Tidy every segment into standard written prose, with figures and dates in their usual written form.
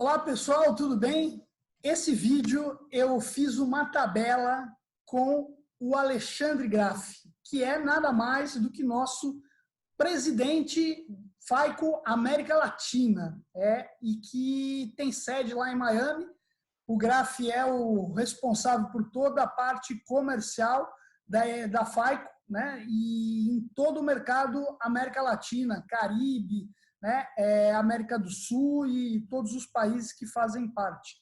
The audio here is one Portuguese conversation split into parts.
Olá pessoal, tudo bem? Esse vídeo eu fiz uma tabela com o Alexandre Graff, que é nada mais do que nosso presidente FAICO América Latina, e que tem sede lá em Miami. O Graff é o responsável por toda a parte comercial da FAICO, né? E em todo o mercado América Latina, Caribe, né? América do Sul e todos os países que fazem parte.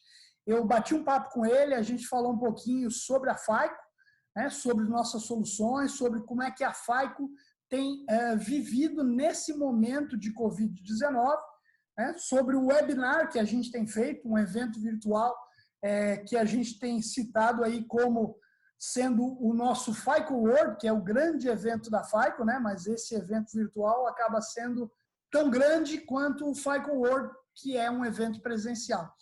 Eu bati um papo com ele, a gente falou um pouquinho sobre a FAICO, né? Sobre nossas soluções, sobre como é que a FAICO tem vivido nesse momento de Covid-19, né? Sobre o webinar que a gente tem feito, um evento virtual que a gente tem citado aí como sendo o nosso FAICO World, que é o grande evento da FAICO, né? Mas esse evento virtual acaba sendo tão grande quanto o FAICO World, que é um evento presencial.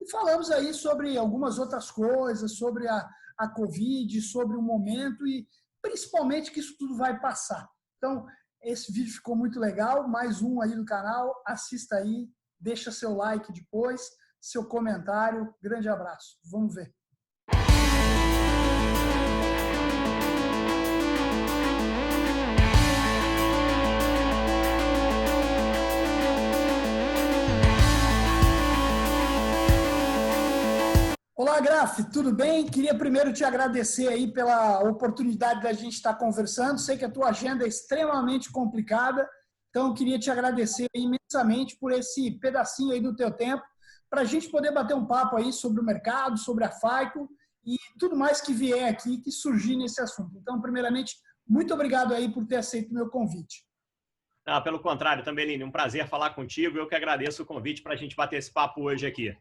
E falamos aí sobre algumas outras coisas, sobre a Covid, sobre o momento e principalmente que isso tudo vai passar. Então, esse vídeo ficou muito legal, mais um aí do canal, assista aí, deixa seu like depois, seu comentário, grande abraço. Vamos ver. Olá, Graff, tudo bem? Queria primeiro te agradecer aí pela oportunidade da gente estar conversando. Sei que a tua agenda é extremamente complicada, então eu queria te agradecer imensamente por esse pedacinho aí do teu tempo, para a gente poder bater um papo aí sobre o mercado, sobre a FAICO e tudo mais que vier aqui, que surgir nesse assunto. Então, primeiramente, muito obrigado aí por ter aceito o meu convite. Pelo contrário, também, Lini, um prazer falar contigo. Eu que agradeço o convite para a gente bater esse papo hoje aqui.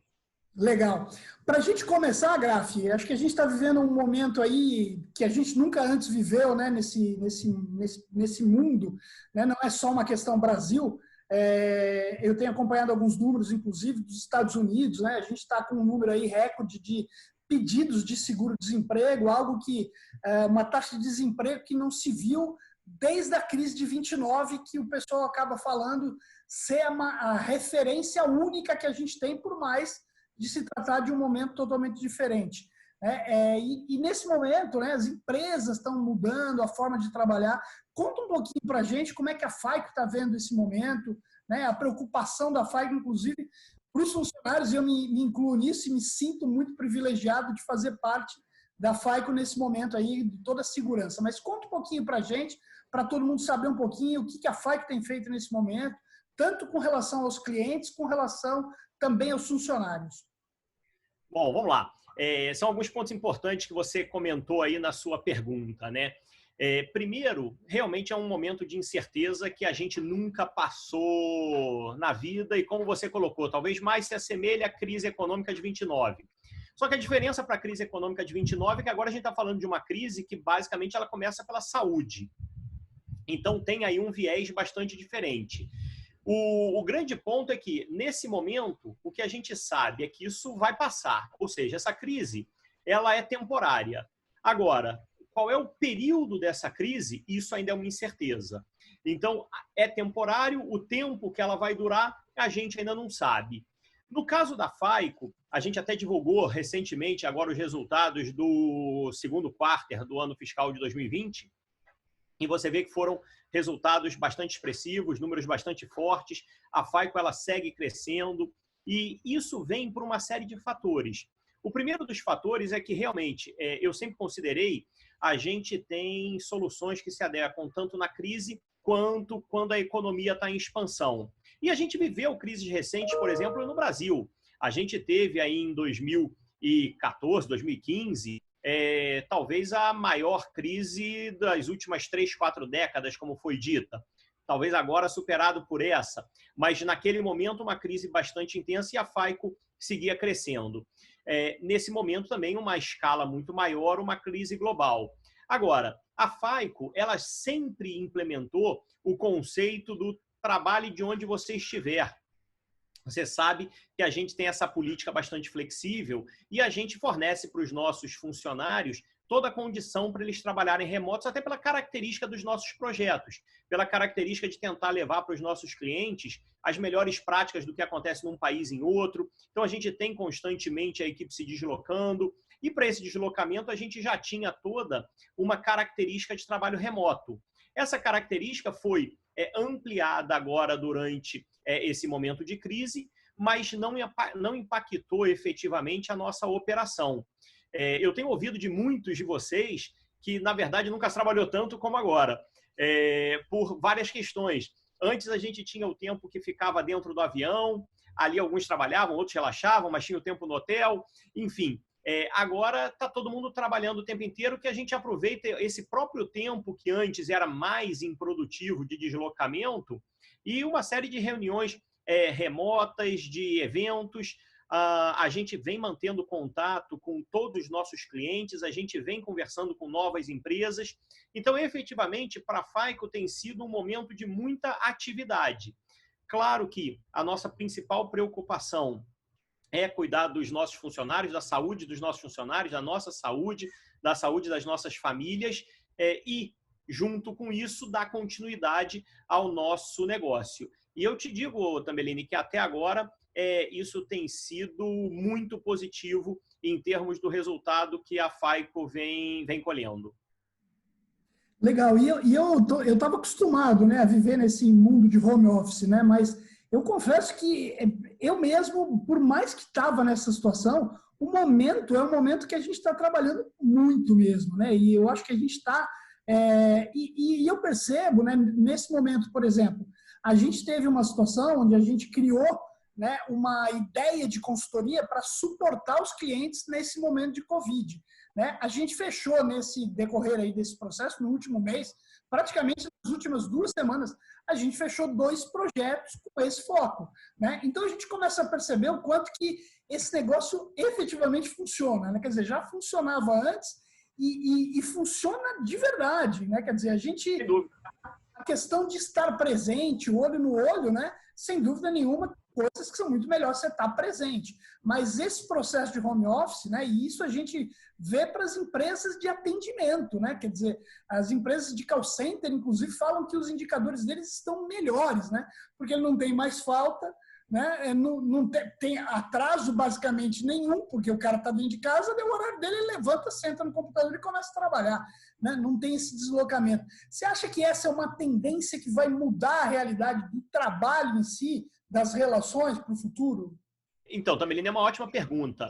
Legal. Para a gente começar, Graff, acho que a gente está vivendo um momento aí que a gente nunca antes viveu, né, nesse mundo, né? Não é só uma questão Brasil. Eu tenho acompanhado alguns números, inclusive, dos Estados Unidos, né? A gente está com um número aí recorde de pedidos de seguro-desemprego, algo que uma taxa de desemprego que não se viu desde a crise de 29, que o pessoal acaba falando ser a referência única que a gente tem, por mais de se tratar de um momento totalmente diferente. E nesse momento, né, as empresas estão mudando a forma de trabalhar. Conta um pouquinho para a gente como é que a FAICO está vendo esse momento, né, a preocupação da FAICO, inclusive, para os funcionários. Eu me incluo nisso e me sinto muito privilegiado de fazer parte da FAICO nesse momento aí, de toda a segurança. Mas conta um pouquinho para a gente, para todo mundo saber um pouquinho o que a FAICO tem feito nesse momento, tanto com relação aos clientes, com relação também aos funcionários. Bom, vamos lá. São alguns pontos importantes que você comentou aí na sua pergunta, né? Primeiro, realmente é um momento de incerteza que a gente nunca passou na vida e, como você colocou, talvez mais se assemelhe à crise econômica de 29. Só que a diferença para a crise econômica de 29 é que agora a gente está falando de uma crise que basicamente ela começa pela saúde. Então tem aí um viés bastante diferente. O grande ponto é que, nesse momento, o que a gente sabe é que isso vai passar. Ou seja, essa crise ela é temporária. Agora, qual é o período dessa crise? Isso ainda é uma incerteza. Então, é temporário, o tempo que ela vai durar, a gente ainda não sabe. No caso da FAICO, a gente até divulgou recentemente agora os resultados do segundo quarto do ano fiscal de 2020, e você vê que foram resultados bastante expressivos, números bastante fortes. A FAICO ela segue crescendo e isso vem por uma série de fatores. O primeiro dos fatores é que realmente, eu sempre considerei, a gente tem soluções que se adequam tanto na crise quanto quando a economia está em expansão. E a gente viveu crises recentes, por exemplo, no Brasil. A gente teve aí em 2014, 2015, talvez a maior crise das últimas 3, 4 décadas, como foi dita. Talvez agora superado por essa, mas naquele momento uma crise bastante intensa e a FAICO seguia crescendo. Nesse momento também uma escala muito maior, uma crise global. Agora, a FAICO ela sempre implementou o conceito do trabalhe de onde você estiver. Você sabe que a gente tem essa política bastante flexível e a gente fornece para os nossos funcionários toda a condição para eles trabalharem remotos, até pela característica dos nossos projetos, pela característica de tentar levar para os nossos clientes as melhores práticas do que acontece num país em outro. Então, a gente tem constantemente a equipe se deslocando, e para esse deslocamento a gente já tinha toda uma característica de trabalho remoto. Essa característica foi ampliada agora durante esse momento de crise, mas não impactou efetivamente a nossa operação. Eu tenho ouvido de muitos de vocês que, na verdade, nunca trabalhou tanto como agora, por várias questões. Antes a gente tinha o tempo que ficava dentro do avião, ali alguns trabalhavam, outros relaxavam, mas tinha o tempo no hotel, enfim. Agora está todo mundo trabalhando o tempo inteiro, que a gente aproveita esse próprio tempo que antes era mais improdutivo de deslocamento e uma série de reuniões remotas, de eventos. A gente vem mantendo contato com todos os nossos clientes, a gente vem conversando com novas empresas. Então, efetivamente, para a FAICO tem sido um momento de muita atividade. Claro que a nossa principal preocupação é cuidar dos nossos funcionários, da saúde dos nossos funcionários, da nossa saúde, da saúde das nossas famílias e, junto com isso, dar continuidade ao nosso negócio. E eu te digo, Tambelini, que até agora isso tem sido muito positivo em termos do resultado que a FAICO vem colhendo. Legal. E eu estava acostumado, né, a viver nesse mundo de home office, né, mas eu confesso que eu mesmo, por mais que estava nessa situação, o momento é um momento que a gente está trabalhando muito mesmo, né? E eu acho que a gente está... E eu percebo, né, nesse momento, por exemplo, a gente teve uma situação onde a gente criou, né, uma ideia de consultoria para suportar os clientes nesse momento de Covid. Né? A gente fechou nesse decorrer aí desse processo, no último mês, praticamente nas últimas 2 semanas, a gente fechou 2 projetos com esse foco. Né? Então, a gente começa a perceber o quanto que esse negócio efetivamente funciona. Né? Quer dizer, já funcionava antes e funciona de verdade. Né? Quer dizer, a questão de estar presente, olho no olho, né? Sem dúvida nenhuma, coisas que são muito melhor você estar presente. Mas esse processo de home office, né, e isso a gente vê para as empresas de atendimento, né? Quer dizer, as empresas de call center, inclusive, falam que os indicadores deles estão melhores, né? Porque ele não tem mais falta, né? Não tem atraso basicamente nenhum, porque o cara está dentro de casa, deu o horário dele, ele levanta, senta no computador e começa a trabalhar. Né? Não tem esse deslocamento. Você acha que essa é uma tendência que vai mudar a realidade do trabalho em si, das relações para o futuro? Então, Tambelina, é uma ótima pergunta.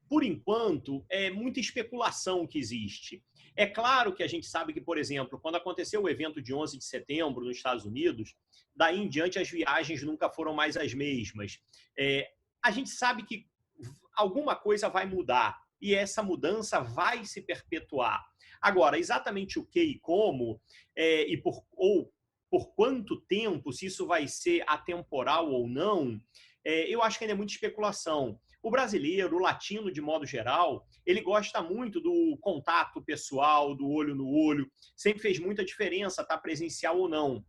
Por enquanto, é muita especulação que existe. É claro que a gente sabe que, por exemplo, quando aconteceu o evento de 11 de setembro nos Estados Unidos, daí em diante as viagens nunca foram mais as mesmas. A gente sabe que alguma coisa vai mudar e essa mudança vai se perpetuar. Agora, exatamente o que e como, por quanto tempo, se isso vai ser atemporal ou não, eu acho que ainda é muita especulação. O brasileiro, o latino, de modo geral, ele gosta muito do contato pessoal, do olho no olho. Sempre fez muita diferença estar presencial ou não.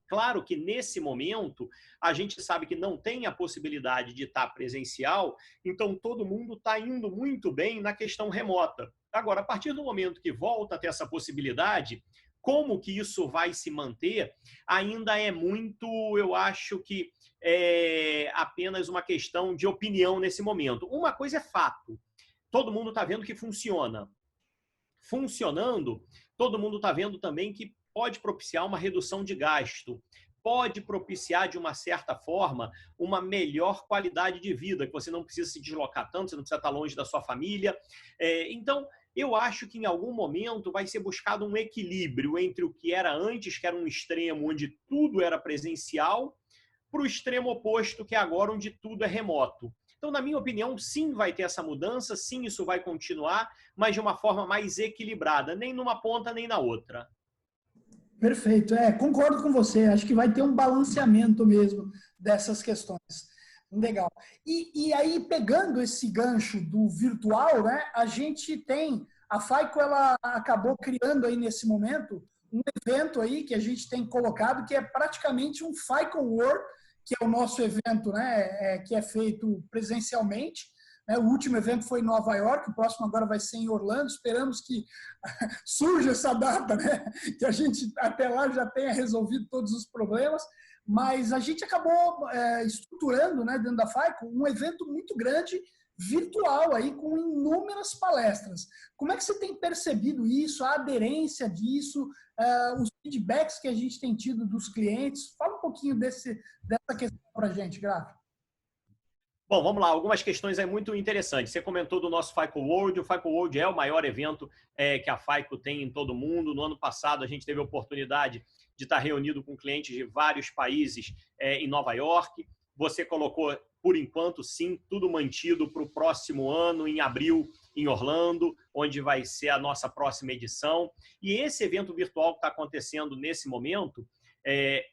Claro que, nesse momento, a gente sabe que não tem a possibilidade de estar presencial, então todo mundo está indo muito bem na questão remota. Agora, a partir do momento que volta a ter essa possibilidade, como que isso vai se manter, ainda é muito, eu acho que apenas uma questão de opinião nesse momento. Uma coisa é fato, todo mundo está vendo que funciona. Funcionando, todo mundo está vendo também que pode propiciar uma redução de gasto, pode propiciar, de uma certa forma, uma melhor qualidade de vida, que você não precisa se deslocar tanto, você não precisa estar longe da sua família. Então, eu acho que em algum momento vai ser buscado um equilíbrio entre o que era antes, que era um extremo onde tudo era presencial, para o extremo oposto, que é agora onde tudo é remoto. Então, na minha opinião, sim, vai ter essa mudança, sim, isso vai continuar, mas de uma forma mais equilibrada, nem numa ponta nem na outra. Perfeito, concordo com você, acho que vai ter um balanceamento mesmo dessas questões. Legal. E aí, pegando esse gancho do virtual, né, a gente tem, a FAICO, ela acabou criando aí nesse momento um evento aí que a gente tem colocado, que é praticamente um FAICO World, que é o nosso evento, né, que é feito presencialmente, né? O último evento foi em Nova York, o próximo agora vai ser em Orlando. Esperamos que surja essa data, né? Que a gente até lá já tenha resolvido todos os problemas. Mas a gente acabou estruturando, né, dentro da FICO, um evento muito grande, virtual, aí, com inúmeras palestras. Como é que você tem percebido isso, a aderência disso, os feedbacks que a gente tem tido dos clientes? Fala um pouquinho dessa questão para a gente, Graf. Bom, vamos lá. Algumas questões muito interessantes. Você comentou do nosso FICO World. O FICO World é o maior evento que a FICO tem em todo o mundo. No ano passado, a gente teve a oportunidade de estar reunido com clientes de vários países em Nova York. Você colocou, por enquanto, sim, tudo mantido para o próximo ano, em abril, em Orlando, onde vai ser a nossa próxima edição. E esse evento virtual que está acontecendo nesse momento,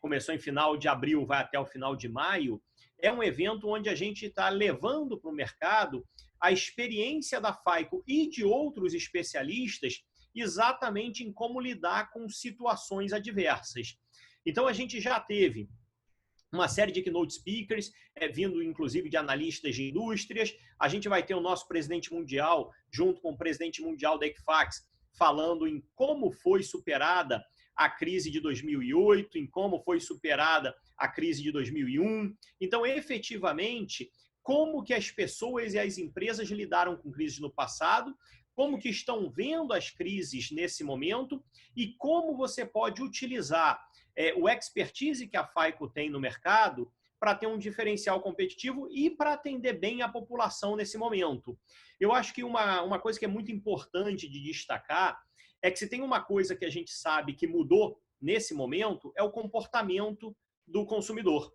começou em final de abril, vai até o final de maio, é um evento onde a gente está levando para o mercado a experiência da FICO e de outros especialistas exatamente em como lidar com situações adversas. Então, a gente já teve uma série de keynote speakers, vindo inclusive de analistas de indústrias. A gente vai ter o nosso presidente mundial, junto com o presidente mundial da Equifax, falando em como foi superada a crise de 2008, em como foi superada a crise de 2001. Então, efetivamente, como que as pessoas e as empresas lidaram com crises no passado, como que estão vendo as crises nesse momento e como você pode utilizar o expertise que a FICO tem no mercado para ter um diferencial competitivo e para atender bem a população nesse momento. Eu acho que uma coisa que é muito importante de destacar é que se tem uma coisa que a gente sabe que mudou nesse momento é o comportamento do consumidor.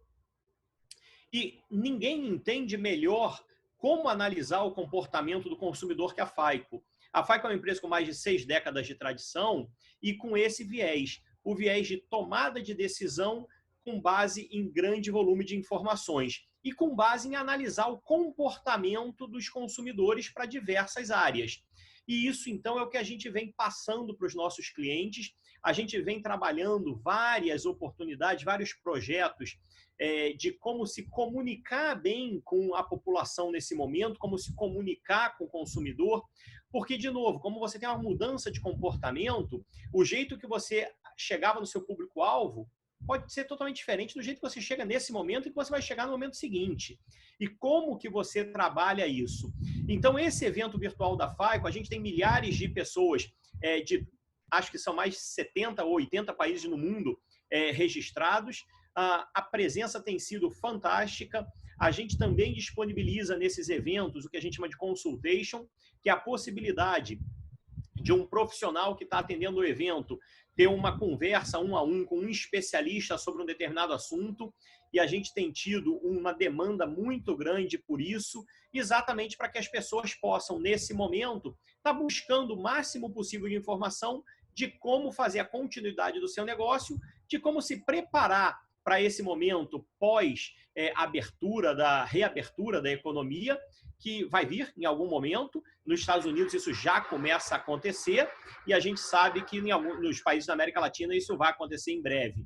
E ninguém entende melhor como analisar o comportamento do consumidor que a FICO. A FICO é uma empresa com mais de 6 décadas de tradição e com esse viés, o viés de tomada de decisão com base em grande volume de informações e com base em analisar o comportamento dos consumidores para diversas áreas. E isso, então, é o que a gente vem passando para os nossos clientes. A gente vem trabalhando várias oportunidades, vários projetos de como se comunicar bem com a população nesse momento, como se comunicar com o consumidor. Porque, de novo, como você tem uma mudança de comportamento, o jeito que você chegava no seu público-alvo pode ser totalmente diferente do jeito que você chega nesse momento e que você vai chegar no momento seguinte. E como que você trabalha isso? Então, esse evento virtual da FICO, a gente tem milhares de pessoas acho que são mais de 70 ou 80 países no mundo registrados. A presença tem sido fantástica. A gente também disponibiliza nesses eventos o que a gente chama de consultation, que é a possibilidade de um profissional que está atendendo o evento ter uma conversa 1 a 1 com um especialista sobre um determinado assunto, e a gente tem tido uma demanda muito grande por isso, exatamente para que as pessoas possam, nesse momento, estar buscando o máximo possível de informação de como fazer a continuidade do seu negócio, de como se preparar para esse momento pós reabertura da economia, que vai vir em algum momento. Nos Estados Unidos isso já começa a acontecer e a gente sabe que nos países da América Latina isso vai acontecer em breve.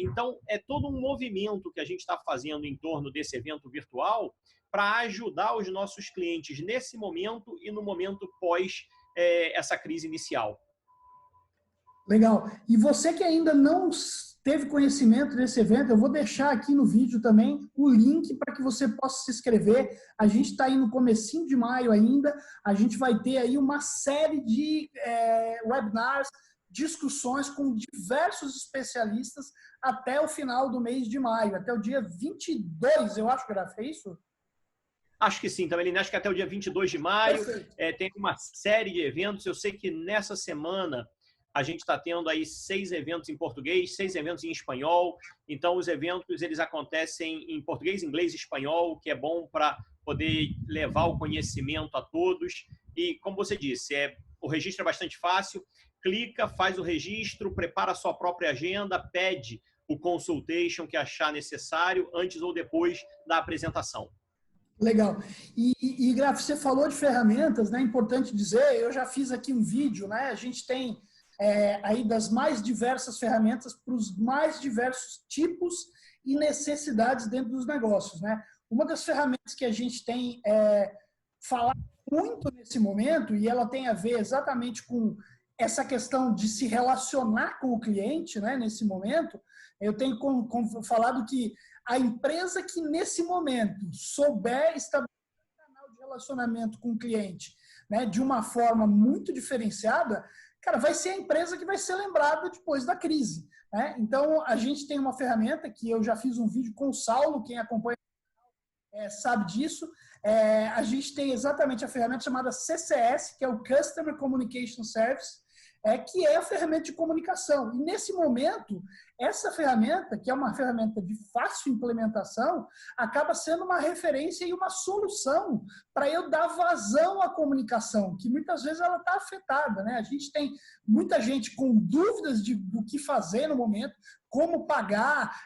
Então, é todo um movimento que a gente está fazendo em torno desse evento virtual para ajudar os nossos clientes nesse momento e no momento pós essa crise inicial. Legal. E você que ainda não teve conhecimento desse evento, eu vou deixar aqui no vídeo também o link para que você possa se inscrever. A gente está aí no comecinho de maio ainda, a gente vai ter aí uma série de webinars, discussões com diversos especialistas até o final do mês de maio, até o dia 22, eu acho, Graf, é isso? Acho que sim, também. Acho que até o dia 22 de maio tem uma série de eventos. Eu sei que nessa semana a gente está tendo aí 6 eventos em português, 6 eventos em espanhol. Então, os eventos eles acontecem em português, inglês e espanhol, que é bom para poder levar o conhecimento a todos. E, como você disse, o registro é bastante fácil. Clica, faz o registro, prepara a sua própria agenda, pede o consultation que achar necessário antes ou depois da apresentação. Legal. E Graf, você falou de ferramentas, né? Importante dizer, eu já fiz aqui um vídeo, né? A gente tem aí das mais diversas ferramentas para os mais diversos tipos e necessidades dentro dos negócios, né? Uma das ferramentas que a gente tem falar muito nesse momento, e ela tem a ver exatamente com essa questão de se relacionar com o cliente, né, nesse momento. Eu tenho falado que a empresa que nesse momento souber estabelecer um canal de relacionamento com o cliente, né, de uma forma muito diferenciada, cara, vai ser a empresa que vai ser lembrada depois da crise, né? Então, a gente tem uma ferramenta que eu já fiz um vídeo com o Saulo, quem acompanha sabe disso. A gente tem exatamente a ferramenta chamada CCS, que é o Customer Communication Service, que é a ferramenta de comunicação. E nesse momento, essa ferramenta, que é uma ferramenta de fácil implementação, acaba sendo uma referência e uma solução para eu dar vazão à comunicação, que muitas vezes ela está afetada, né? A gente tem muita gente com dúvidas do que fazer no momento, como pagar,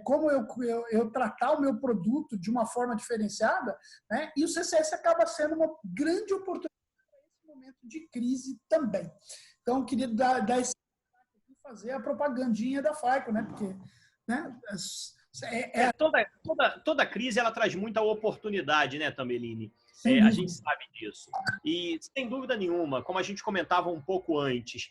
como eu tratar o meu produto de uma forma diferenciada, né? E o CCS acaba sendo uma grande oportunidade para esse momento de crise também. Então, eu queria dar esse fazer a propagandinha da FICO, né? Porque, né? Toda crise ela traz muita oportunidade, né, Tamelini? A gente sabe disso. E, sem dúvida nenhuma, como a gente comentava um pouco antes,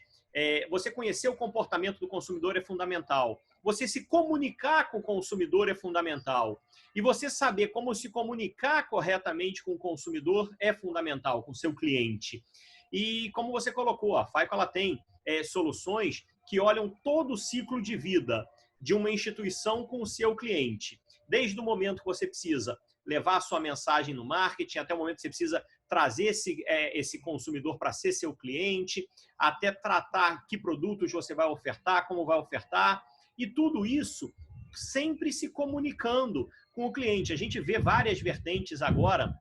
você conhecer o comportamento do consumidor é fundamental. Você se comunicar com o consumidor é fundamental. E você saber como se comunicar corretamente com o consumidor é fundamental, com o seu cliente. E como você colocou, a FICO ela tem soluções que olham todo o ciclo de vida de uma instituição com o seu cliente. Desde o momento que você precisa levar a sua mensagem no marketing, até o momento que você precisa trazer esse consumidor para ser seu cliente, até tratar que produtos você vai ofertar, como vai ofertar, e tudo isso sempre se comunicando com o cliente. A gente vê várias vertentes agora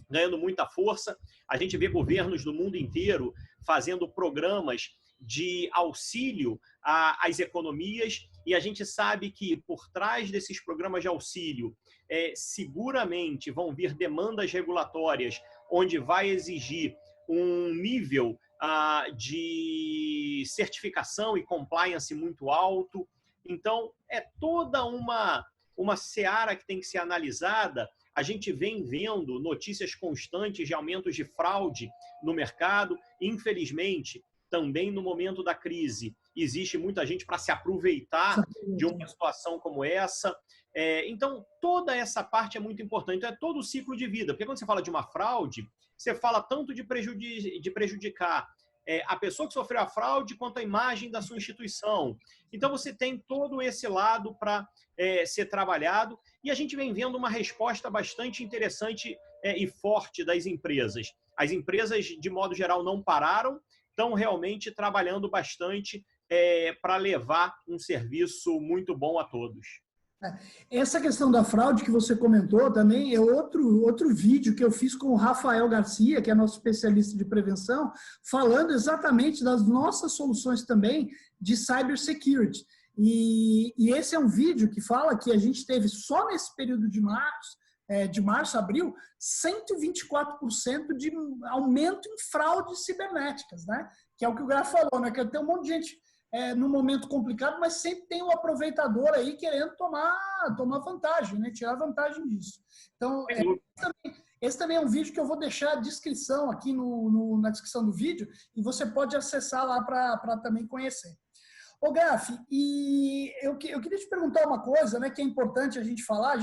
ganhando muita força. A gente vê governos do mundo inteiro fazendo programas de auxílio às economias, e a gente sabe que por trás desses programas de auxílio seguramente vão vir demandas regulatórias onde vai exigir um nível de certificação e compliance muito alto. Então, é toda uma seara que tem que ser analisada. A gente vem vendo notícias constantes de aumentos de fraude no mercado. Infelizmente, também no momento da crise, existe muita gente para se aproveitar de uma situação como essa. Então, toda essa parte é muito importante. Então, é todo o ciclo de vida. Porque quando você fala de uma fraude, você fala tanto de prejudicar a pessoa que sofreu a fraude quanto a imagem da sua instituição. Então, você tem todo esse lado para ser trabalhado, e a gente vem vendo uma resposta bastante interessante e forte das empresas. As empresas, de modo geral, não pararam, estão realmente trabalhando bastante para levar um serviço muito bom a todos. Essa questão da fraude que você comentou também é outro vídeo que eu fiz com o Rafael Garcia, que é nosso especialista de prevenção, falando exatamente das nossas soluções também de cybersecurity. E esse é um vídeo que fala que a gente teve só nesse período de março, abril, 124% de aumento em fraudes cibernéticas, né? Que é o que o Graf falou, né? Que tem um monte de gente num momento complicado, mas sempre tem um aproveitador aí querendo tomar vantagem, né? Tirar vantagem disso. Então, esse também é um vídeo que eu vou deixar a descrição aqui na descrição do vídeo, e você pode acessar lá para também conhecer. Ô, Graf, e eu queria te perguntar uma coisa, né, que é importante a gente falar.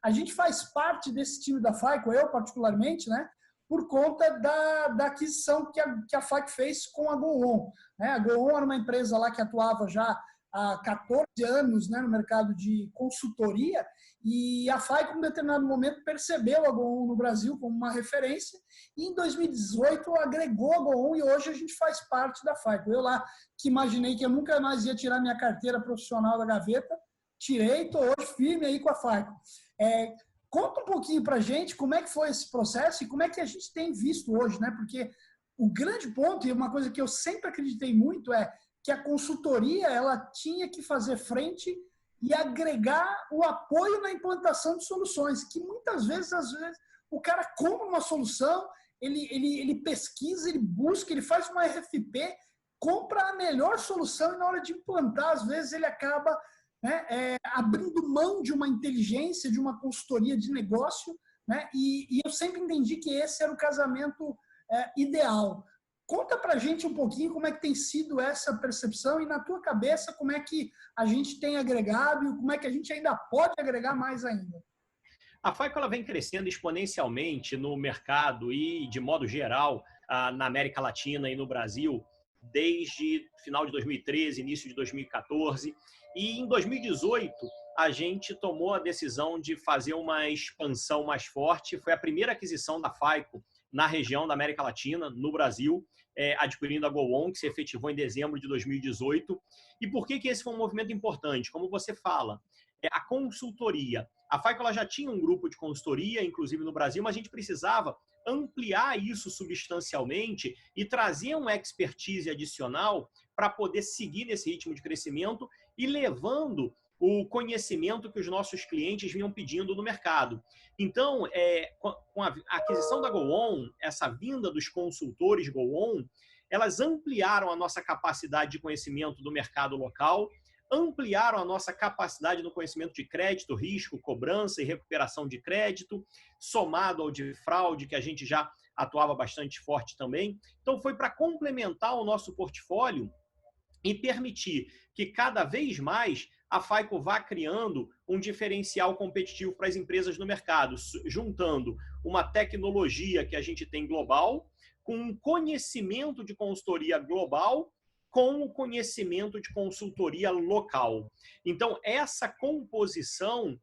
A gente faz parte desse time da FICO, eu particularmente, né, por conta da aquisição que a FICO fez com a GoOn. Né? A GoOn era uma empresa lá que atuava já há 14 anos, né, no mercado de consultoria, e a FICO, em um determinado momento, percebeu a GoOn no Brasil como uma referência, e em 2018 agregou a GoOn, e hoje a gente faz parte da FICO. Eu lá, que imaginei que eu nunca mais ia tirar minha carteira profissional da gaveta, tirei, estou hoje firme aí com a FICO. Conta um pouquinho para a gente como é que foi esse processo e como é que a gente tem visto hoje, né? Porque o grande ponto, e uma coisa que eu sempre acreditei muito, é que a consultoria ela tinha que fazer frente e agregar o apoio na implantação de soluções, que muitas vezes, o cara compra uma solução, ele pesquisa, ele busca, ele faz uma RFP, compra a melhor solução e na hora de implantar, às vezes ele acaba abrindo mão de uma inteligência, de uma consultoria de negócio né? E eu sempre entendi que esse era o casamento ideal. Conta pra gente um pouquinho como é que tem sido essa percepção e na tua cabeça como é que a gente tem agregado e como é que a gente ainda pode agregar mais ainda. A FICO ela vem crescendo exponencialmente no mercado e, de modo geral, na América Latina e no Brasil, desde final de 2013, início de 2014. E em 2018, a gente tomou a decisão de fazer uma expansão mais forte. Foi a primeira aquisição da FICO na região da América Latina, no Brasil, adquirindo a GoOn, que se efetivou em dezembro de 2018. E por que esse foi um movimento importante? Como você fala, a consultoria. A FICO ela já tinha um grupo de consultoria, inclusive no Brasil, mas a gente precisava ampliar isso substancialmente e trazer uma expertise adicional para poder seguir nesse ritmo de crescimento e levando o conhecimento que os nossos clientes vinham pedindo no mercado. Então, com a aquisição da GoOn, essa vinda dos consultores GoOn, elas ampliaram a nossa capacidade de conhecimento do mercado local, ampliaram a nossa capacidade no conhecimento de crédito, risco, cobrança e recuperação de crédito, somado ao de fraude, que a gente já atuava bastante forte também. Então, foi para complementar o nosso portfólio e permitir que cada vez mais a FICO vá criando um diferencial competitivo para as empresas no mercado, juntando uma tecnologia que a gente tem global, com um conhecimento de consultoria global, com o conhecimento de consultoria local. Então, essa composição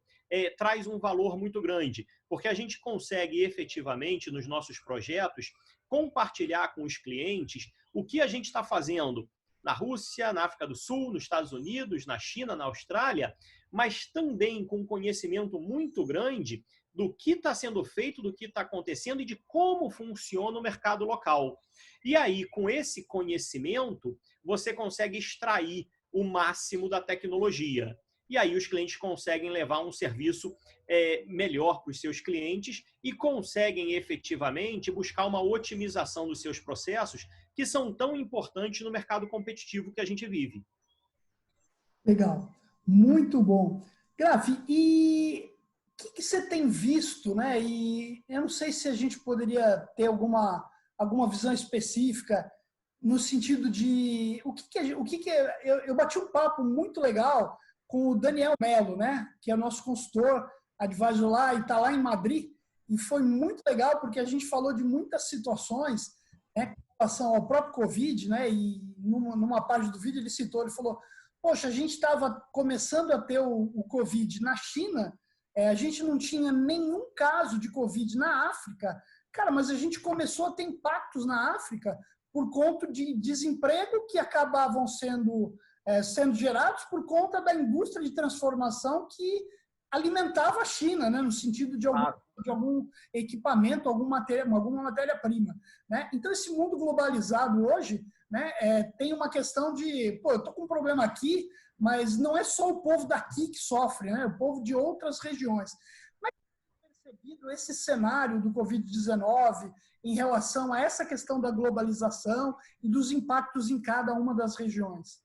traz um valor muito grande, porque a gente consegue efetivamente, nos nossos projetos, compartilhar com os clientes o que a gente está fazendo na Rússia, na África do Sul, nos Estados Unidos, na China, na Austrália, mas também com um conhecimento muito grande do que está sendo feito, do que está acontecendo e de como funciona o mercado local. E aí, com esse conhecimento, você consegue extrair o máximo da tecnologia. E aí os clientes conseguem levar um serviço melhor para os seus clientes e conseguem efetivamente buscar uma otimização dos seus processos que são tão importantes no mercado competitivo que a gente vive. Legal, muito bom. Graf, e o que você tem visto, né? E eu não sei se a gente poderia ter alguma visão específica no sentido de eu bati um papo muito legal com o Daniel Melo, né? Que é nosso consultor, advisor lá e está lá em Madrid. E foi muito legal porque a gente falou de muitas situações, né? Com relação ao próprio Covid, né? E numa parte do vídeo ele citou, ele falou: poxa, a gente estava começando a ter o Covid na China, a gente não tinha nenhum caso de Covid na África, cara, mas a gente começou a ter impactos na África por conta de desemprego que acabavam sendo gerados por conta da indústria de transformação que alimentava a China, né, no sentido de algum equipamento, alguma matéria-prima. Né? Então, esse mundo globalizado hoje, né, tem uma questão de, eu estou com um problema aqui, mas não é só o povo daqui que sofre, né, o povo de outras regiões. Como é que você tem percebido esse cenário do Covid-19 em relação a essa questão da globalização e dos impactos em cada uma das regiões?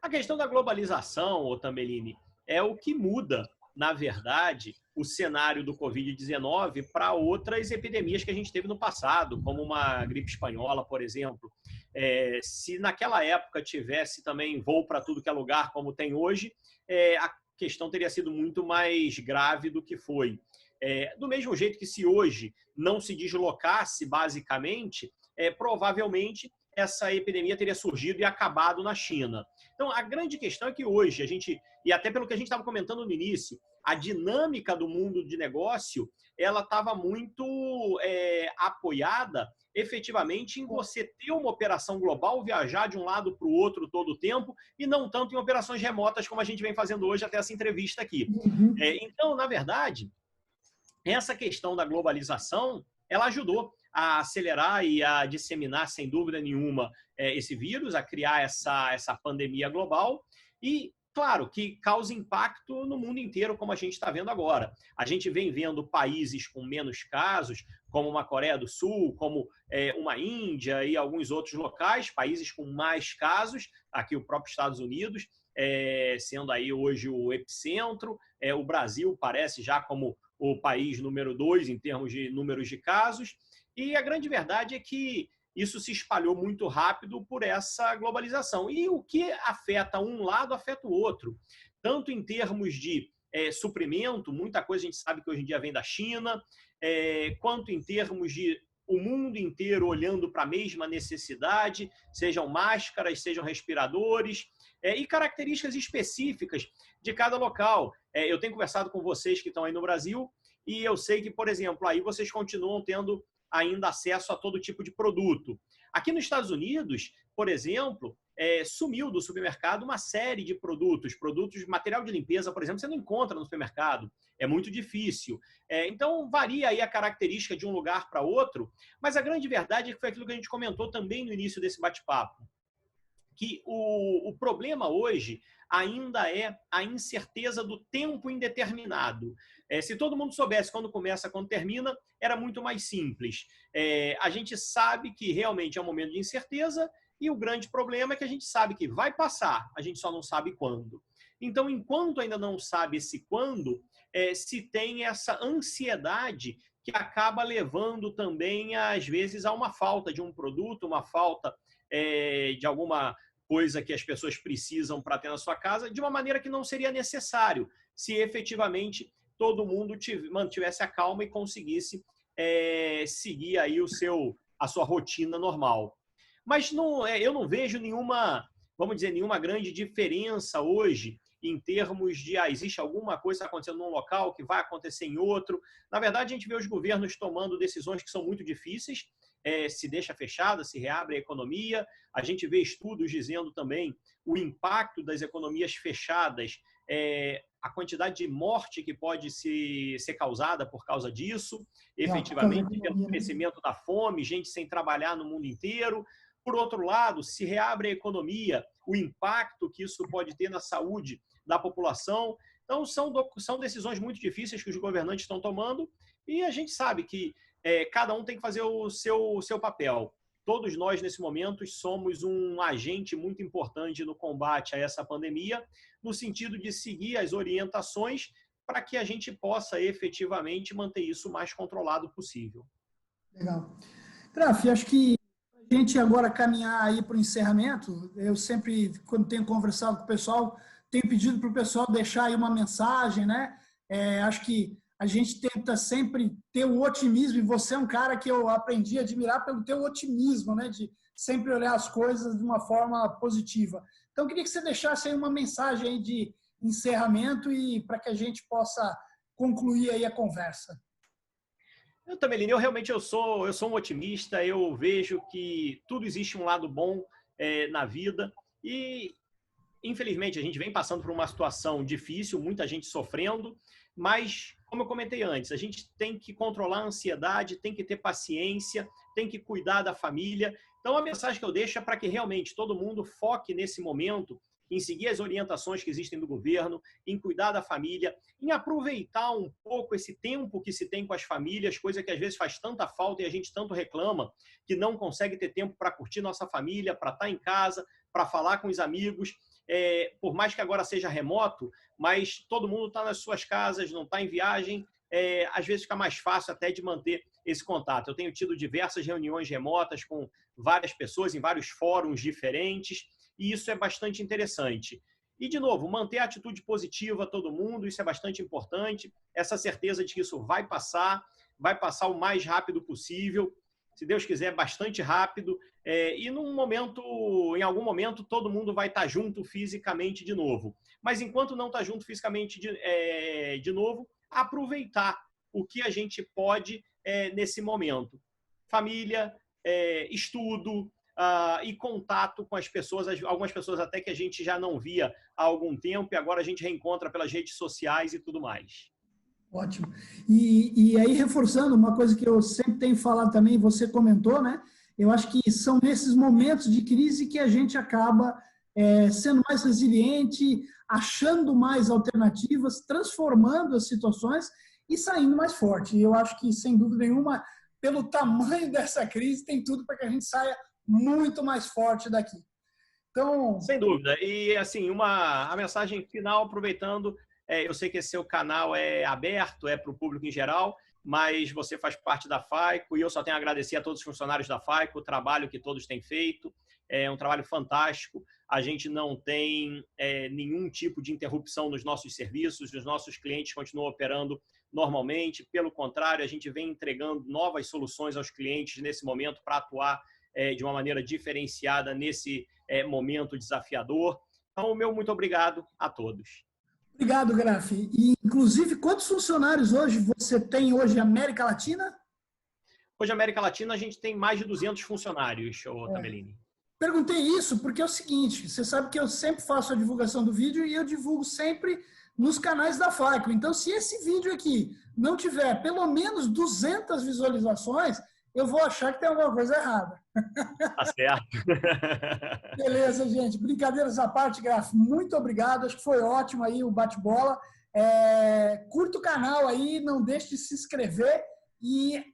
A questão da globalização, Tambellini, é o que muda, na verdade, o cenário do Covid-19 para outras epidemias que a gente teve no passado, como uma gripe espanhola, por exemplo. Se naquela época tivesse também voo para tudo que é lugar, como tem hoje, a questão teria sido muito mais grave do que foi. Do mesmo jeito que se hoje não se deslocasse, basicamente, provavelmente essa epidemia teria surgido e acabado na China. Então, a grande questão é que hoje, e até pelo que a gente estava comentando no início, a dinâmica do mundo de negócio, ela estava muito apoiada, efetivamente, em você ter uma operação global, viajar de um lado para o outro todo o tempo, e não tanto em operações remotas, como a gente vem fazendo hoje até essa entrevista aqui. Então, na verdade, essa questão da globalização, ela ajudou a acelerar e a disseminar, sem dúvida nenhuma, esse vírus, a criar essa pandemia global e, claro, que causa impacto no mundo inteiro, como a gente está vendo agora. A gente vem vendo países com menos casos, como uma Coreia do Sul, como uma Índia e alguns outros locais, países com mais casos, aqui o próprio Estados Unidos, sendo aí hoje o epicentro, o Brasil parece já como o país número 2 em termos de números de casos, e a grande verdade é que isso se espalhou muito rápido por essa globalização. E o que afeta um lado, afeta o outro. Tanto em termos de suprimento, muita coisa a gente sabe que hoje em dia vem da China, quanto em termos de o mundo inteiro olhando para a mesma necessidade, sejam máscaras, sejam respiradores, e características específicas de cada local. Eu tenho conversado com vocês que estão aí no Brasil, e eu sei que, por exemplo, aí vocês continuam tendo ainda acesso a todo tipo de produto. Aqui nos Estados Unidos, por exemplo, sumiu do supermercado uma série de produtos, material de limpeza, por exemplo, você não encontra no supermercado, é muito difícil. Então, varia aí a característica de um lugar para outro, mas a grande verdade é que foi aquilo que a gente comentou também no início desse bate-papo, que o problema hoje ainda é a incerteza do tempo indeterminado. Se todo mundo soubesse quando começa, quando termina, era muito mais simples. A gente sabe que realmente é um momento de incerteza e o grande problema é que a gente sabe que vai passar, a gente só não sabe quando. Então, enquanto ainda não sabe esse quando, se tem essa ansiedade que acaba levando também, às vezes, a uma falta de um produto, uma falta de alguma coisa que as pessoas precisam para ter na sua casa, de uma maneira que não seria necessário, se efetivamente todo mundo mantivesse a calma e conseguisse seguir aí a sua rotina normal. Mas eu não vejo nenhuma, vamos dizer, nenhuma grande diferença hoje em termos de existe alguma coisa acontecendo num local que vai acontecer em outro. Na verdade, a gente vê os governos tomando decisões que são muito difíceis, se deixa fechada, se reabre a economia. A gente vê estudos dizendo também o impacto das economias fechadas, a quantidade de morte que pode ser causada por causa disso, efetivamente, pelo crescimento da fome, gente sem trabalhar no mundo inteiro. Por outro lado, se reabre a economia, o impacto que isso pode ter na saúde da população. Então, são decisões muito difíceis que os governantes estão tomando e a gente sabe que cada um tem que fazer o seu papel. Todos nós, nesse momento, somos um agente muito importante no combate a essa pandemia, no sentido de seguir as orientações para que a gente possa efetivamente manter isso o mais controlado possível. Legal. Graf, acho que a gente agora caminhar aí para o encerramento, eu sempre, quando tenho conversado com o pessoal, tenho pedido para o pessoal deixar aí uma mensagem, né? Acho que a gente tenta sempre ter o otimismo, e você é um cara que eu aprendi a admirar pelo teu otimismo, né? De sempre olhar as coisas de uma forma positiva. Então, eu queria que você deixasse aí uma mensagem aí de encerramento e para que a gente possa concluir aí a conversa. Eu também, Lini, eu sou um otimista, eu vejo que tudo existe um lado bom na vida e, infelizmente, a gente vem passando por uma situação difícil, muita gente sofrendo, mas, como eu comentei antes, a gente tem que controlar a ansiedade, tem que ter paciência, tem que cuidar da família. Então, a mensagem que eu deixo é para que realmente todo mundo foque nesse momento em seguir as orientações que existem do governo, em cuidar da família, em aproveitar um pouco esse tempo que se tem com as famílias, coisa que às vezes faz tanta falta e a gente tanto reclama, que não consegue ter tempo para curtir nossa família, para estar em casa, para falar com os amigos. Por mais que agora seja remoto, mas todo mundo está nas suas casas, não está em viagem, às vezes fica mais fácil até de manter esse contato. Eu tenho tido diversas reuniões remotas com várias pessoas em vários fóruns diferentes, e isso é bastante interessante. E, de novo, manter a atitude positiva a todo mundo, isso é bastante importante, essa certeza de que isso vai passar o mais rápido possível, se Deus quiser, bastante rápido, e em algum momento, todo mundo vai estar junto fisicamente de novo. Mas enquanto não está junto fisicamente de novo, aproveitar o que a gente pode nesse momento. Família, estudo, e contato com as pessoas, algumas pessoas até que a gente já não via há algum tempo e agora a gente reencontra pelas redes sociais e tudo mais. Ótimo. E aí, reforçando uma coisa que eu sempre tenho falado também, você comentou, né? Eu acho que são nesses momentos de crise que a gente acaba sendo mais resiliente, achando mais alternativas, transformando as situações e saindo mais forte. E eu acho que, sem dúvida nenhuma, pelo tamanho dessa crise, tem tudo para que a gente saia muito mais forte daqui. Então, sem dúvida. E assim, a mensagem final, aproveitando, Eu sei que esse seu canal é aberto, é para o público em geral, mas você faz parte da FAICO e eu só tenho a agradecer a todos os funcionários da FAICO, o trabalho que todos têm feito. É um trabalho fantástico. A gente não tem nenhum tipo de interrupção nos nossos serviços, os nossos clientes continuam operando normalmente. Pelo contrário, a gente vem entregando novas soluções aos clientes nesse momento para atuar de uma maneira diferenciada nesse momento desafiador. Então, o meu muito obrigado a todos. Obrigado, Graf. E, inclusive, quantos funcionários hoje você tem hoje na América Latina? Hoje, na América Latina, a gente tem mais de 200 funcionários, Tabellini. Perguntei isso porque é o seguinte, você sabe que eu sempre faço a divulgação do vídeo e eu divulgo sempre nos canais da FAICO. Então, se esse vídeo aqui não tiver pelo menos 200 visualizações, eu vou achar que tem alguma coisa errada. Tá certo. Beleza, gente. Brincadeiras à parte, Graf. Muito obrigado. Acho que foi ótimo aí o bate-bola. Curta o canal aí, não deixe de se inscrever e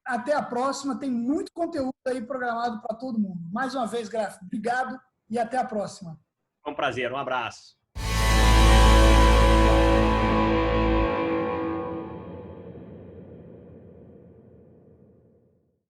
até a próxima. Tem muito conteúdo aí programado para todo mundo. Mais uma vez, Graf, obrigado e até a próxima. Foi um prazer. Um abraço.